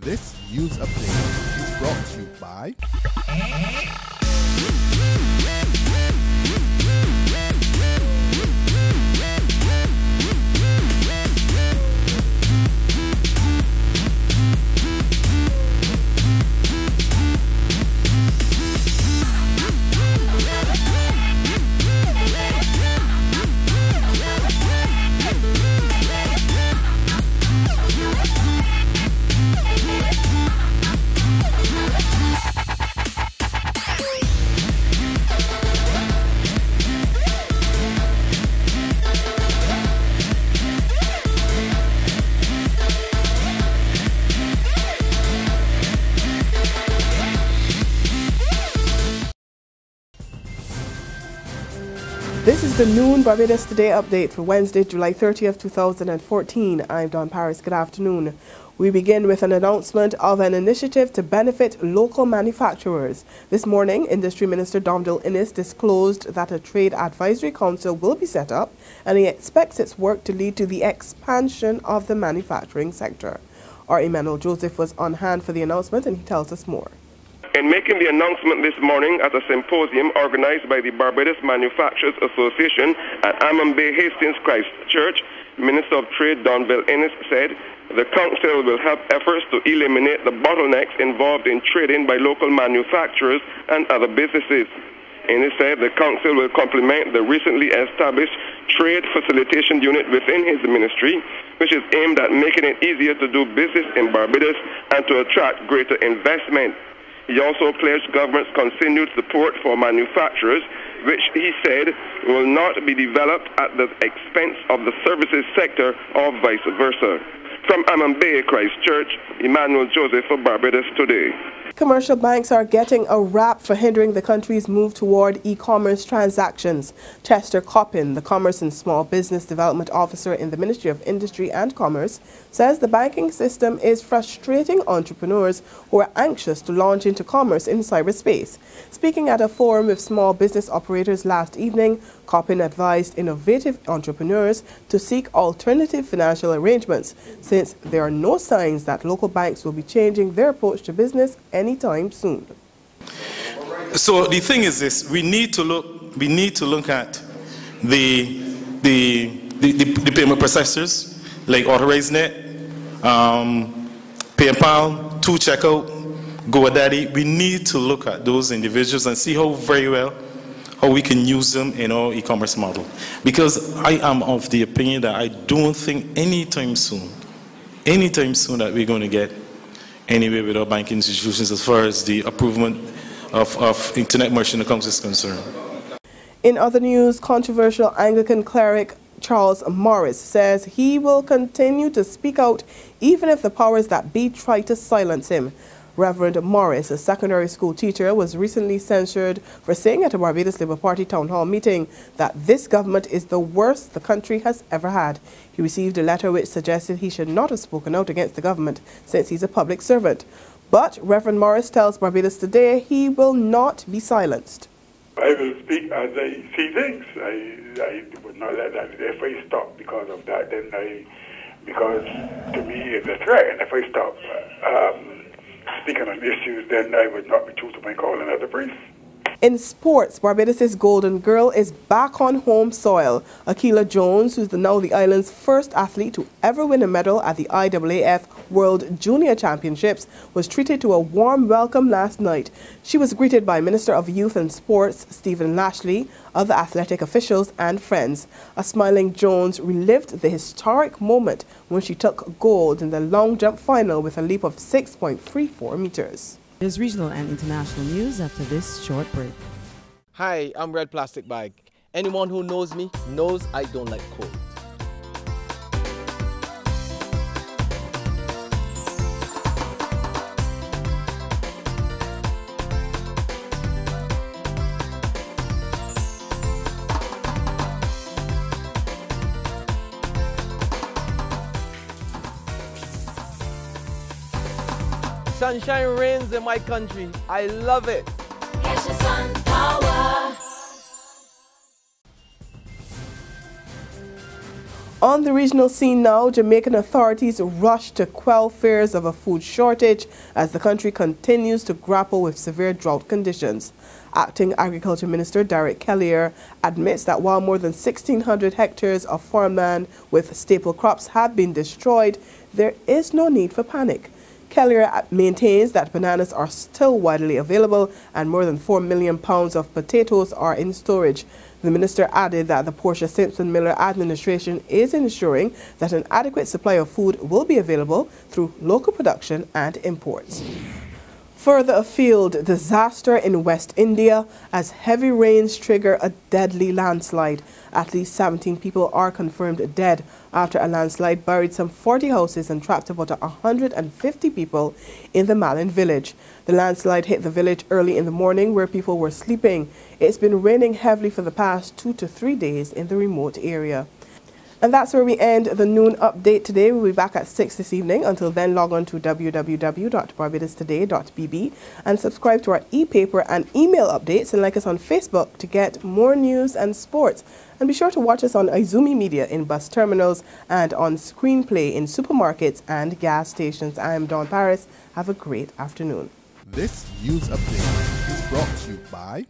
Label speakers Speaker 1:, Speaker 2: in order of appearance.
Speaker 1: This news update is brought to you by This is the noon Barbados Today update for Wednesday, July 30th, 2014. I'm Dawn Paris. Good afternoon. We begin with an announcement of an initiative to benefit local manufacturers. This morning, Industry Minister Domdale Innes disclosed that a trade advisory council will be set up, and he expects its work to lead to the expansion of the manufacturing sector. Our Emmanuel Joseph was on hand for the announcement, and he tells us more.
Speaker 2: In making the announcement this morning at a symposium organized by the Barbados Manufacturers Association at Amman Bay Hastings Christ Church, Minister of Trade Domdale Innes said the council will help efforts to eliminate the bottlenecks involved in trading by local manufacturers and other businesses. Innes said the council will complement the recently established Trade Facilitation Unit within his ministry, which is aimed at making it easier to do business in Barbados and to attract greater investment. He also pledged government's continued support for manufacturers, which he said will not be developed at the expense of the services sector or vice versa. From Amman Bay Christchurch, Emmanuel Joseph for Barbados Today.
Speaker 3: Commercial banks are getting a rap for hindering the country's move toward e-commerce transactions. Chester Coppin, the Commerce and Small Business Development Officer in the Ministry of Industry and Commerce, says the banking system is frustrating entrepreneurs who are anxious to launch into commerce in cyberspace. Speaking at a forum with small business operators last evening, Coppin advised innovative entrepreneurs to seek alternative financial arrangements, since there are no signs that local banks will be changing their approach to business anytime soon.
Speaker 4: So the thing is this: we need to look at the payment processors like AuthorizeNet, PayPal, 2Checkout, GoDaddy. We need to look at those individuals and see how we can use them in our e-commerce model. Because I am of the opinion that I don't think anytime soon that we're going to get anywhere with our banking institutions as far as the approval of internet merchant accounts is concerned.
Speaker 3: In other news, controversial Anglican cleric Charles Morris says he will continue to speak out even if the powers that be try to silence him. Reverend Morris, a secondary school teacher, was recently censured for saying at a Barbados Labour Party town hall meeting that this government is the worst the country has ever had. He received a letter which suggested he should not have spoken out against the government since he's a public servant. But Reverend Morris tells Barbados Today he will not be silenced.
Speaker 5: I will speak as I see things. I would not let that. If I stop because of that, because to me it's a threat, and if I stop speaking on issues, then I would not be true to my calling as a priest.
Speaker 3: In sports, Barbados' golden girl is back on home soil. Akela Jones, who's now the island's first athlete to ever win a medal at the IAAF World Junior Championships, was treated to a warm welcome last night. She was greeted by Minister of Youth and Sports Stephen Lashley, other athletic officials and friends. A smiling Jones relived the historic moment when she took gold in the long jump final with a leap of 6.34 meters.
Speaker 6: There's regional and international news after this short break.
Speaker 7: Hi, I'm Red Plastic Bag. Anyone who knows me knows I don't like cold. Sunshine reigns in my country. I love it.
Speaker 8: Get your sun power.
Speaker 3: On the regional scene now, Jamaican authorities rush to quell fears of a food shortage as the country continues to grapple with severe drought conditions. Acting Agriculture Minister Derek Kellier admits that while more than 1,600 hectares of farmland with staple crops have been destroyed, there is no need for panic. Kellier maintains that bananas are still widely available and more than 4 million pounds of potatoes are in storage. The minister added that the Portia Simpson Miller administration is ensuring that an adequate supply of food will be available through local production and imports. Further afield, disaster in West India as heavy rains trigger a deadly landslide. At least 17 people are confirmed dead after a landslide buried some 40 houses and trapped about 150 people in the Malin village. The landslide hit the village early in the morning where people were sleeping. It's been raining heavily for the past 2 to 3 days in the remote area. And that's where we end the noon update today. We'll be back at 6 this evening. Until then, log on to www.barbadostoday.bb and subscribe to our e-paper and email updates and like us on Facebook to get more news and sports. And be sure to watch us on Izumi Media in bus terminals and on Screenplay in supermarkets and gas stations. I am Dawn Paris. Have a great afternoon.
Speaker 8: This news update is brought to you by